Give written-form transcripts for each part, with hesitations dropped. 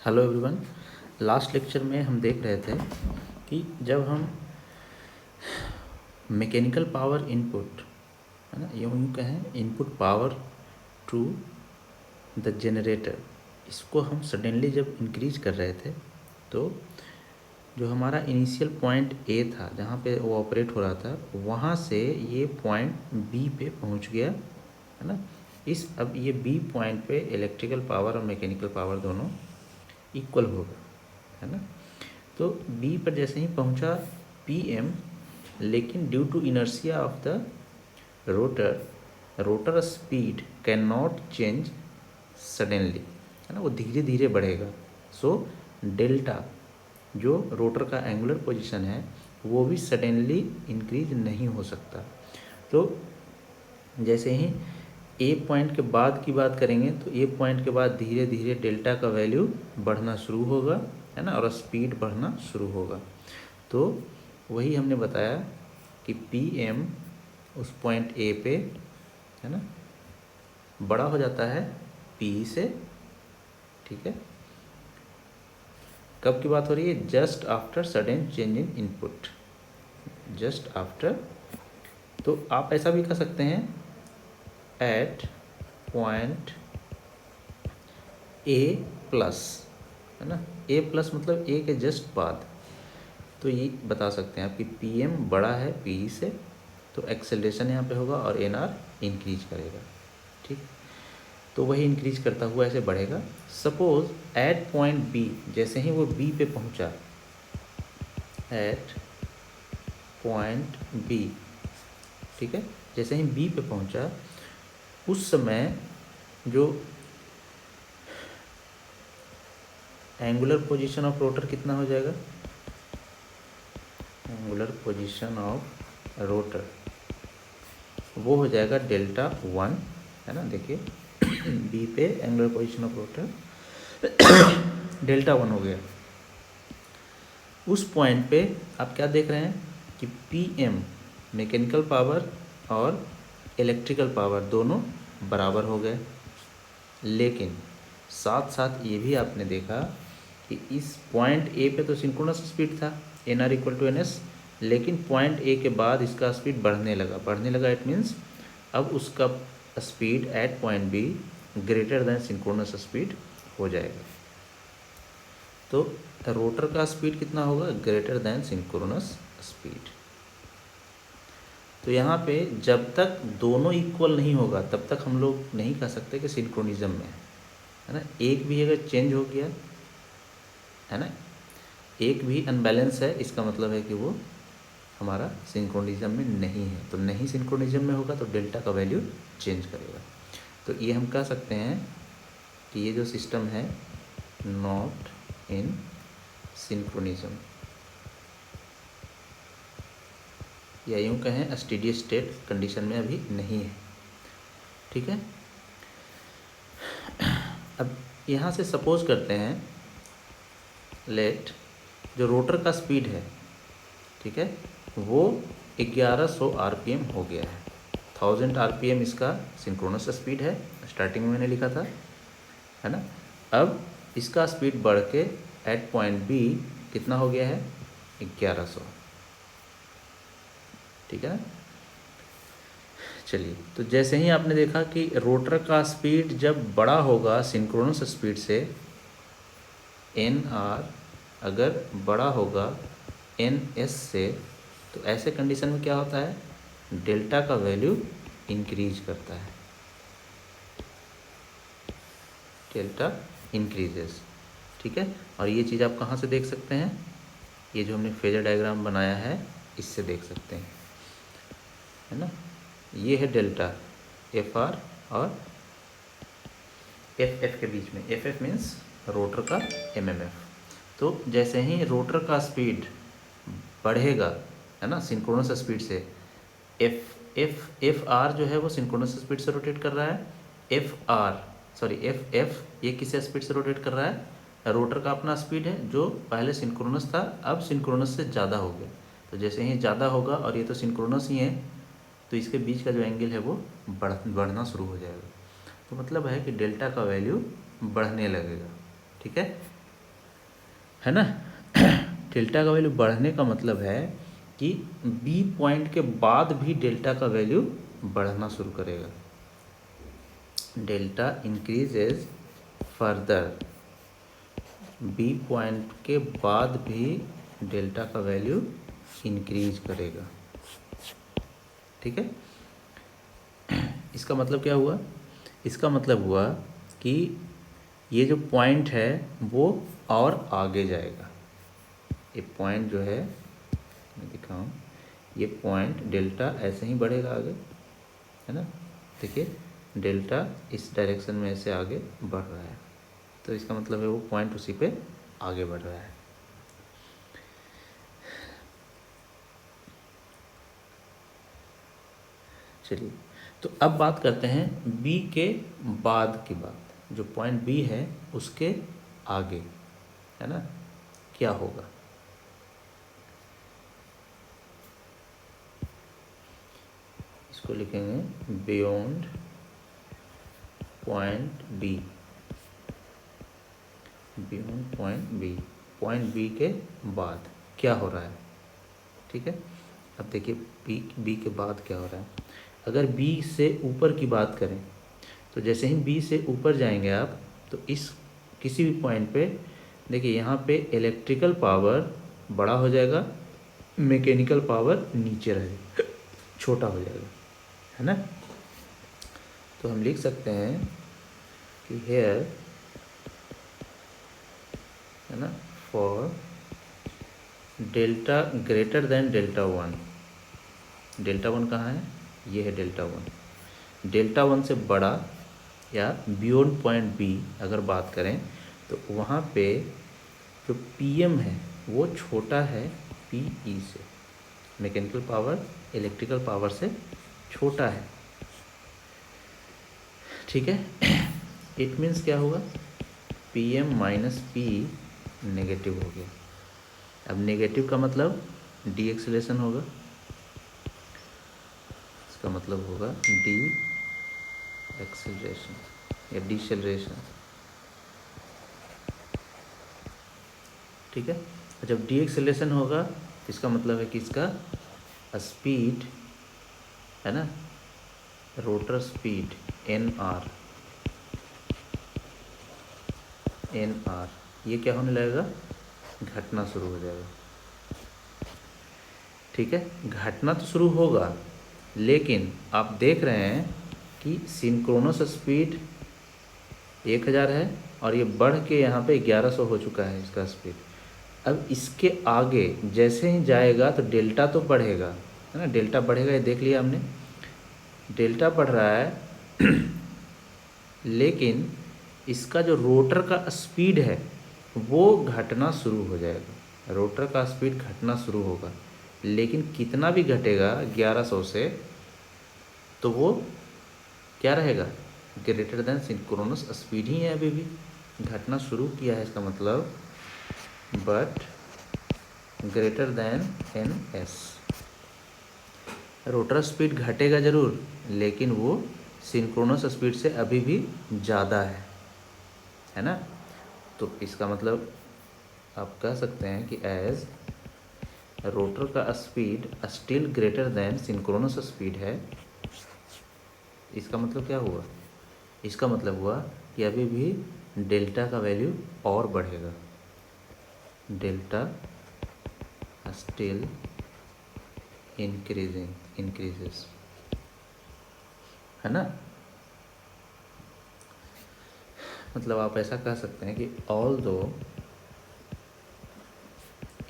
Hello everyone. Last lecture में हम देख रहे थे कि जब हम मैकेनिकल पावर इनपुट है ना, यूँ कहें input power to the generator, इसको हम सडनली जब इंक्रीज कर रहे थे तो जो हमारा इनिशियल पॉइंट ए था जहाँ पे वो ऑपरेट हो रहा था, वहाँ से ये पॉइंट बी पे पहुँच गया है ना। अब ये बी पॉइंट पे इलेक्ट्रिकल पावर और मैकेनिकल पावर दोनों इक्वल होगा, है ना। तो बी पर जैसे ही पहुंचा पी एम, लेकिन due to inertia of the rotor speed can not change suddenly, है ना, वो धीरे धीरे बढ़ेगा। सो डेल्टा जो रोटर का एंगुलर पोजीशन है वो भी सडनली इंक्रीज नहीं हो सकता। तो जैसे ही ए पॉइंट के बाद की बात करेंगे तो ए पॉइंट के बाद धीरे धीरे डेल्टा का वैल्यू बढ़ना शुरू होगा, है ना, और स्पीड बढ़ना शुरू होगा। तो वही हमने बताया कि पी एम उस पॉइंट ए पे, है ना, बड़ा हो जाता है पी से, ठीक है। कब की बात हो रही है? Just after sudden change in input, just after. तो आप ऐसा भी कर सकते हैं, एट पॉइंट ए प्लस, है ना, ए प्लस मतलब ए के जस्ट बाद। तो ये बता सकते हैं आपकी पी एम बड़ा है पी से, तो एक्सेलरेशन यहाँ पे होगा और एन आर इंक्रीज करेगा, ठीक। तो वही इंक्रीज करता हुआ ऐसे बढ़ेगा। सपोज एट पॉइंट बी, जैसे ही वो बी पे पहुँचा, एट पॉइंट बी, ठीक है, जैसे ही बी पे पहुँचा उस समय जो एंगुलर पोजीशन ऑफ रोटर कितना हो जाएगा? एंगुलर पोजीशन ऑफ रोटर वो हो जाएगा डेल्टा 1, है ना। देखिए बी पे angular position of rotor delta 1 हो गया। उस पॉइंट पे आप क्या देख रहे हैं कि पी एम मैकेनिकल पावर और इलेक्ट्रिकल पावर दोनों बराबर हो गए। लेकिन साथ साथ ये भी आपने देखा कि इस पॉइंट ए पे तो सिंक्रोनस स्पीड था, N R equal to N S, लेकिन पॉइंट ए के बाद इसका स्पीड बढ़ने लगा। इट मीन्स अब उसका speed at point be greater than synchronous speed हो जाएगा। तो रोटर का स्पीड कितना होगा? Greater than synchronous speed. तो यहाँ पे जब तक दोनों इक्वल नहीं होगा तब तक हम लोग नहीं कह सकते कि सिंक्रोनिज्म में है ना। एक भी अगर चेंज हो गया, है ना, एक भी अनबैलेंस है, इसका मतलब है कि वो हमारा सिंक्रोनिज्म में नहीं है। तो नहीं सिंक्रोनिज्म में होगा तो डेल्टा का वैल्यू चेंज करेगा। तो ये हम कह सकते हैं कि ये जो सिस्टम है नॉट इन सिंक्रोनिज्म, या यूँ कहें स्टेडी स्टेट कंडीशन में अभी नहीं है, ठीक है। अब यहाँ से सपोज करते हैं, लेट जो रोटर का स्पीड है, ठीक है, वो 1100 आरपीएम हो गया है। 1000 आरपीएम इसका सिंक्रोनस स्पीड है, स्टार्टिंग में मैंने लिखा था, है ना। अब इसका स्पीड बढ़ के एट पॉइंट बी कितना हो गया है? 1100, ठीक है ना। चलिए, तो जैसे ही आपने देखा कि रोटर का स्पीड जब बड़ा होगा सिंक्रोनस स्पीड से, एन आर अगर बड़ा होगा एन एस से, तो ऐसे कंडीशन में क्या होता है? डेल्टा का वैल्यू इंक्रीज करता है, डेल्टा इंक्रीजेस, ठीक है। और ये चीज़ आप कहाँ से देख सकते हैं? ये जो हमने फेजर डायग्राम बनाया है इससे देख सकते हैं, है ना। ये है डेल्टा एफ आर और एफ एफ के बीच में, एफ एफ मीन्स रोटर का एम एम एफ। तो जैसे ही रोटर का स्पीड बढ़ेगा, है ना, सिंक्रोनस स्पीड से, एफ आर जो है वो सिंक्रोनस स्पीड से रोटेट कर रहा है, एफ एफ ये किस स्पीड से रोटेट कर रहा है? रोटर का अपना स्पीड है जो पहले सिंक्रोनस था, अब सिंक्रोनस से ज़्यादा हो गया। तो जैसे ही ज़्यादा होगा, और ये तो सिंक्रोनस ही है, तो इसके बीच का जो एंगल है वो बढ़ना शुरू हो जाएगा। तो मतलब है कि डेल्टा का वैल्यू बढ़ने लगेगा, ठीक है। है ना। डेल्टा का वैल्यू बढ़ने का मतलब है कि बी पॉइंट के बाद भी डेल्टा का वैल्यू बढ़ना शुरू करेगा। Delta increases further, B point के बाद भी डेल्टा का वैल्यू इंक्रीज करेगा। ठीक है, इसका मतलब क्या हुआ? इसका मतलब हुआ कि ये जो पॉइंट है वो और आगे जाएगा। ये पॉइंट जो है, मैं दिखाऊं, ये पॉइंट डेल्टा ऐसे ही बढ़ेगा आगे, है ना। देखिए डेल्टा इस डायरेक्शन में ऐसे आगे बढ़ रहा है, तो इसका मतलब है वो पॉइंट उसी पे आगे बढ़ रहा है। चलिए, तो अब बात करते हैं बी के बाद की बात। जो पॉइंट बी है उसके आगे, है ना, क्या होगा? इसको लिखेंगे beyond point B, beyond point B, point B के बाद क्या हो रहा है। ठीक है, अब देखिए बी के बाद क्या हो रहा है। अगर बी से ऊपर की बात करें तो जैसे ही बी से ऊपर जाएंगे आप, तो इस किसी भी पॉइंट पे देखिए यहाँ पे इलेक्ट्रिकल पावर बड़ा हो जाएगा, मैकेनिकल पावर नीचे रहेगा, छोटा हो जाएगा, है ना। तो हम लिख सकते हैं कि हेयर, है ना, for delta greater than delta one. Delta one कहाँ है? ये है डेल्टा वन। डेल्टा वन से बड़ा या बियॉन्ड पॉइंट बी अगर बात करें तो वहाँ पे जो पीएम है वो छोटा है पीई से, मैकेनिकल पावर इलेक्ट्रिकल पावर से छोटा है। ठीक है, इट मीन्स क्या होगा? पीएम माइनस पी नेगेटिव हो गया। अब नेगेटिव का मतलब डी एक्सेलरेशन होगा, इसका मतलब होगा डी एक्सेलरेशन या डिसेलरेशन। ठीक है, जब डी एक्सेलरेशन होगा तो इसका मतलब है कि इसका स्पीड, है ना, रोटर स्पीड एन आर, ये क्या होने लगेगा? घटना शुरू हो जाएगा। ठीक है, घटना तो शुरू होगा, लेकिन आप देख रहे हैं कि सिंक्रोनस स्पीड 1000 है और ये बढ़ के यहाँ पे 1100 हो चुका है इसका स्पीड। अब इसके आगे जैसे ही जाएगा तो डेल्टा तो बढ़ेगा, है ना, डेल्टा बढ़ेगा, ये देख लिया हमने, डेल्टा बढ़ रहा है लेकिन इसका जो रोटर का स्पीड है वो घटना शुरू हो जाएगा। रोटर का स्पीड घटना शुरू होगा, लेकिन कितना भी घटेगा 1100 से, तो वो क्या रहेगा? ग्रेटर देन सिंक्रोनस स्पीड ही है, अभी भी घटना शुरू किया है इसका मतलब, but greater than N S. Rotor speed घटेगा ज़रूर, लेकिन वो सिंक्रोनस स्पीड से अभी भी ज़्यादा है ना। तो इसका मतलब आप कह सकते हैं कि एज रोटर का speed still greater than synchronous speed है। इसका मतलब क्या हुआ? इसका मतलब हुआ कि अभी भी डेल्टा का वैल्यू और बढ़ेगा, डेल्टा स्टिल इंक्रीजेस, है ना। मतलब आप ऐसा कह सकते हैं कि ऑल दो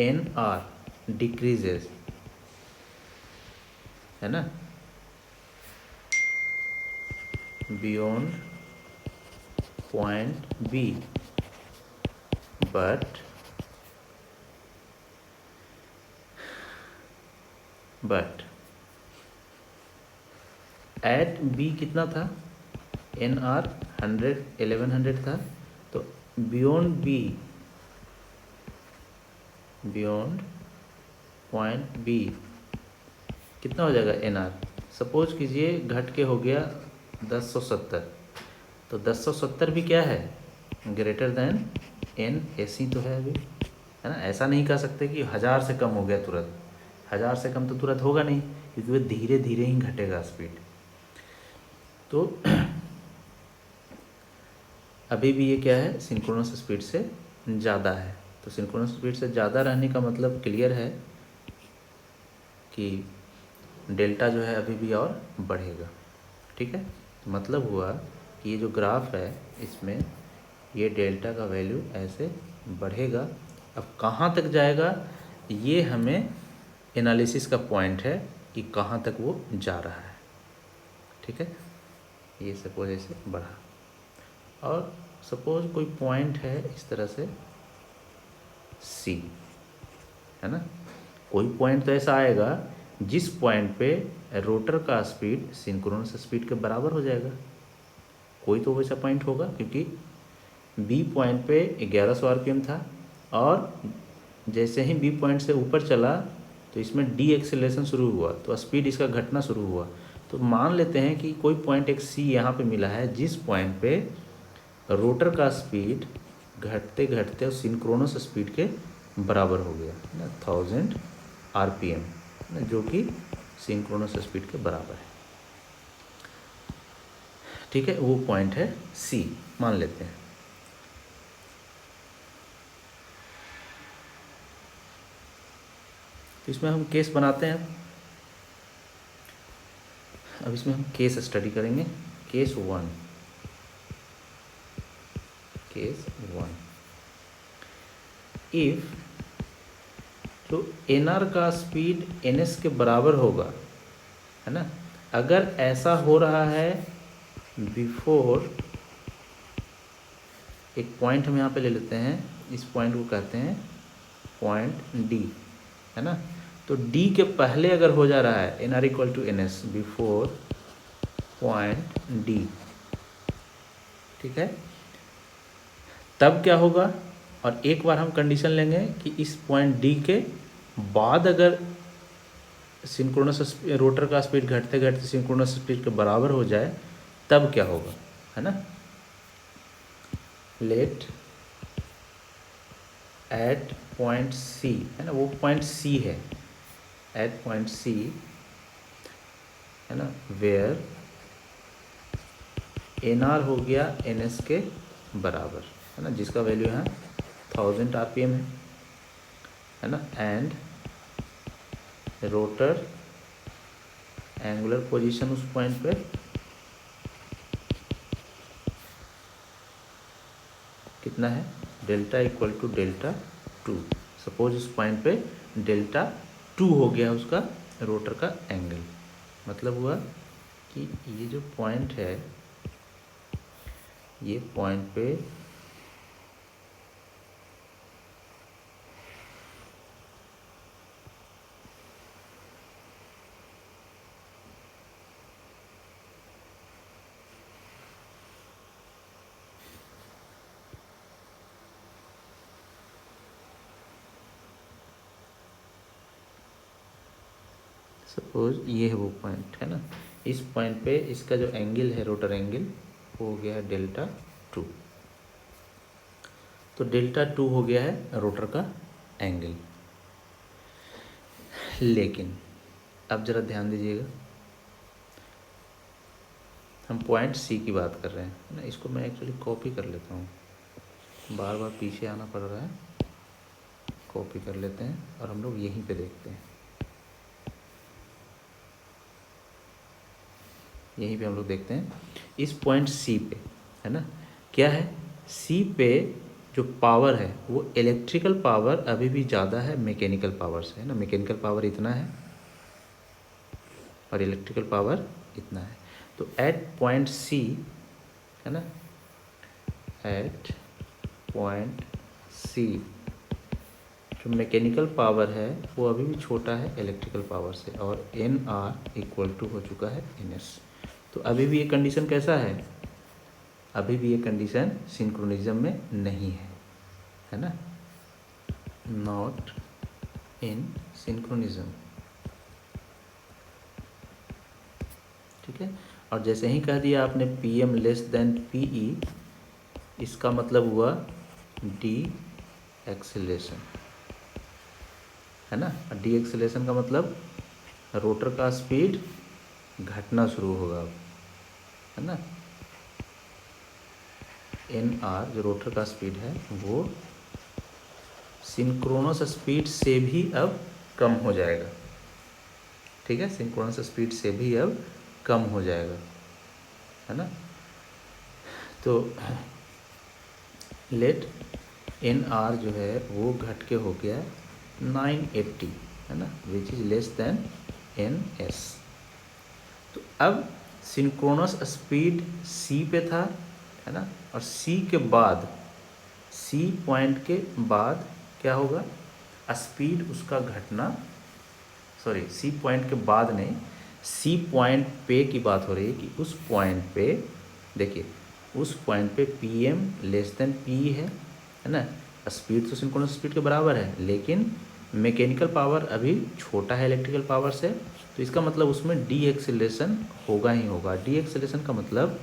एन आर डिक्रीजेस, है ना, beyond point B, but at B कितना था? एन आर 1100 था, तो beyond B, beyond point B कितना हो जाएगा? एन आर सपोज कीजिए घट के हो गया 1070, तो 1070 भी क्या है? ग्रेटर देन एन एस ही तो है अभी, है ना। ऐसा नहीं कह सकते कि 1000 से कम हो गया तुरंत, 1000 से कम तो तुरंत होगा नहीं, क्योंकि वो धीरे धीरे ही घटेगा स्पीड। तो अभी भी ये क्या है, सिंक्रोनस स्पीड से ज़्यादा है। तो सिंक्रोनस स्पीड से ज़्यादा रहने का मतलब क्लियर है कि डेल्टा जो है अभी भी और बढ़ेगा। ठीक है, तो मतलब हुआ कि ये जो ग्राफ है इसमें ये डेल्टा का वैल्यू ऐसे बढ़ेगा। अब कहाँ तक जाएगा ये हमें एनालिसिस का पॉइंट है कि कहाँ तक वो जा रहा है। ठीक है, ये सपोज ऐसे बढ़ा, और सपोज कोई पॉइंट है इस तरह से सी, है ना। कोई पॉइंट तो ऐसा आएगा जिस पॉइंट पे रोटर का स्पीड सिंक्रोनस स्पीड के बराबर हो जाएगा। कोई तो वैसा पॉइंट होगा, क्योंकि बी पॉइंट पे 1100 आरपीएम था, और जैसे ही बी पॉइंट से ऊपर चला तो इसमें डी एक्सेलरेशन शुरू हुआ, तो स्पीड इसका घटना शुरू हुआ। तो मान लेते हैं कि कोई पॉइंट एक सी यहाँ पे मिला है जिस पॉइंट पे रोटर का स्पीड घटते घटते उस सिंक्रोनस स्पीड के बराबर हो गया ना, 1000 आरपीएम, जो कि सिंक्रोनस स्पीड के बराबर है। ठीक है, वो पॉइंट है सी, मान लेते हैं। तो इसमें हम केस बनाते हैं। अब इसमें हम केस स्टडी करेंगे। केस 1, केस 1, इफ जो एन आर का स्पीड एन एस के बराबर होगा, है ना, अगर ऐसा हो रहा है बिफोर, एक पॉइंट हम यहाँ पे ले लेते हैं, इस पॉइंट को कहते हैं पॉइंट डी, है ना। तो डी के पहले अगर हो जा रहा है N R equal to N S before point D, ठीक है, तब क्या होगा। और एक बार हम कंडीशन लेंगे कि इस पॉइंट डी के बाद अगर सिंक्रोनस रोटर का स्पीड घटते घटते सिंक्रोनस स्पीड के बराबर हो जाए तब क्या होगा, है ना। लेट एट पॉइंट सी, है ना, वो पॉइंट सी है, एट पॉइंट सी, है ना, वेयर एन आर हो गया एन एस के बराबर, है ना, जिसका वैल्यू यहाँ 1000 आरपीएम है ना, एंड रोटर एंगुलर पोजीशन उस पॉइंट पे कितना है, delta equal to delta 2। Suppose उस पॉइंट पे डेल्टा 2 हो गया उसका रोटर का एंगल। मतलब हुआ कि ये जो पॉइंट है, ये पॉइंट पे सपोज ये है वो पॉइंट, है ना, इस पॉइंट पे इसका जो एंगल है रोटर एंगल वो हो गया है डेल्टा 2। तो डेल्टा 2 हो गया है रोटर का एंगल। लेकिन अब ज़रा ध्यान दीजिएगा, हम पॉइंट सी की बात कर रहे हैं ना। इसको मैं एक्चुअली कॉपी कर लेता हूँ, बार बार पीछे आना पड़ रहा है, कॉपी कर लेते हैं और हम लोग यहीं पे देखते हैं। यहीं पे हम लोग देखते हैं इस पॉइंट सी पे, है ना, क्या है, सी पे जो पावर है वो इलेक्ट्रिकल पावर अभी भी ज़्यादा है मैकेनिकल पावर से, है ना। मैकेनिकल पावर इतना है और इलेक्ट्रिकल पावर इतना है। तो एट पॉइंट सी, है ना, एट पॉइंट सी जो मैकेनिकल पावर है वो अभी भी छोटा है इलेक्ट्रिकल पावर से, और एन आर इक्वल टू हो चुका है एन एस। तो अभी भी ये कंडीशन कैसा है, अभी भी ये कंडीशन सिंक्रोनिज्म में नहीं है ना, नॉट इन सिंक्रोनिज्म। ठीक है, और जैसे ही कह दिया आपने P M less than P E, इसका मतलब हुआ डी एक्सेलरेशन, है ना। डी एक्सेलेरेशन का मतलब रोटर का स्पीड घटना शुरू होगा अब, है ना। एन आर जो रोटर का स्पीड है वो सिंक्रोनस स्पीड से भी अब कम हो जाएगा, ठीक है, सिंक्रोनस स्पीड से भी अब कम हो जाएगा, है ना। तो लेट एन आर जो है वो घट के हो गया 980, है ना, which is less than N S. तो अब सिंक्रोनस स्पीड सी पे था, है ना, और सी के बाद, सी पॉइंट के बाद क्या होगा, स्पीड उसका घटना, सॉरी सी पॉइंट के बाद नहीं, सी पॉइंट पे की बात हो रही है कि उस पॉइंट पे देखिए, उस पॉइंट पे P M less than P है ना। स्पीड तो सिंक्रोनस स्पीड के बराबर है, लेकिन मैकेनिकल पावर अभी छोटा है इलेक्ट्रिकल पावर से, तो इसका मतलब उसमें डी एक्सेलरेशन होगा ही होगा। डी एक्सेलरेशन का मतलब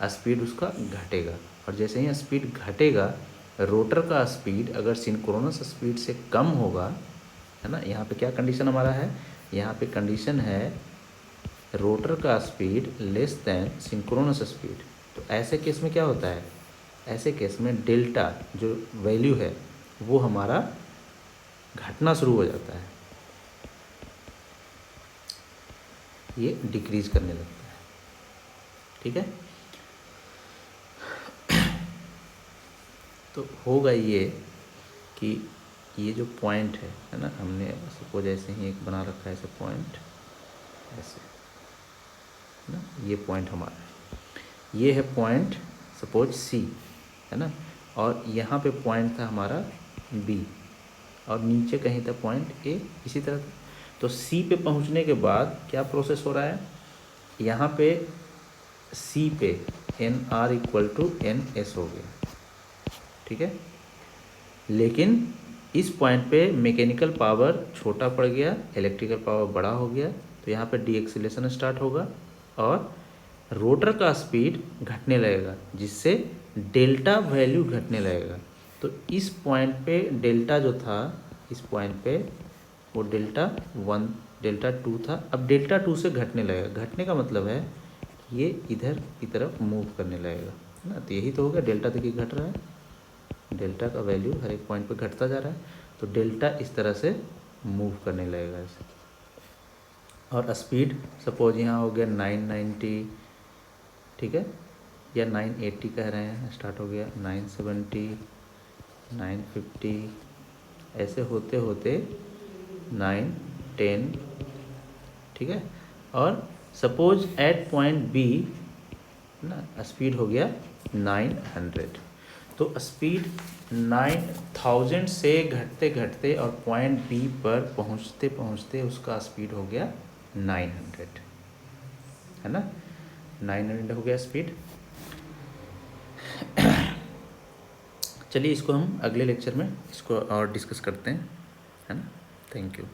स्पीड उसका घटेगा, और जैसे ही स्पीड घटेगा, रोटर का स्पीड अगर सिंक्रोनस स्पीड से कम होगा, है ना, यहाँ पे क्या कंडीशन हमारा है, यहाँ पे कंडीशन है रोटर का speed less than synchronous speed. तो ऐसे केस में क्या होता है, ऐसे केस में डेल्टा जो वैल्यू है वो हमारा घटना शुरू हो जाता है, ये डिक्रीज करने लगता है, ठीक है। तो होगा ये कि ये जो पॉइंट है ना, हमने सपोज ऐसे ही एक बना रखा है ऐसे पॉइंट, ऐसे, है ना, ये पॉइंट हमारा है, ये है पॉइंट सपोज सी, है ना, और यहाँ पे पॉइंट था हमारा बी, और नीचे कहीं था पॉइंट ए, इसी तरह। तो सी पे पहुँचने के बाद क्या प्रोसेस हो रहा है, यहाँ पे सी पे N R equal to N S हो गया, ठीक है। लेकिन इस पॉइंट पे मैकेनिकल पावर छोटा पड़ गया, इलेक्ट्रिकल पावर बड़ा हो गया, तो यहाँ पे डी एक्सीलरेशन स्टार्ट होगा और रोटर का स्पीड घटने लगेगा, जिससे डेल्टा वैल्यू घटने लगेगा। तो इस पॉइंट पे डेल्टा जो था, इस पॉइंट पे वो डेल्टा 1 डेल्टा 2 था, अब डेल्टा 2 से घटने लगेगा। घटने का मतलब है ये इधर की तरफ मूव करने लगेगा, है ना। तो यही तो हो गया, डेल्टा देखिए घट रहा है, डेल्टा का वैल्यू हर एक पॉइंट पे घटता जा रहा है, तो डेल्टा इस तरह से मूव करने लगेगा ऐसे। और स्पीड सपोज यहाँ हो गया 990, ठीक है, या 980 कह रहे हैं, स्टार्ट हो गया 970, 950, ऐसे होते होते 910, ठीक है। और सपोज एट पॉइंट बी ना स्पीड हो गया 900, तो स्पीड 9000 से घटते घटते और पॉइंट बी पर पहुंचते पहुंचते उसका स्पीड हो गया 900, है ना, 900 हो गया स्पीड। चलिए इसको हम अगले लेक्चर में इसको और डिस्कस करते हैं, है ना। Thank you.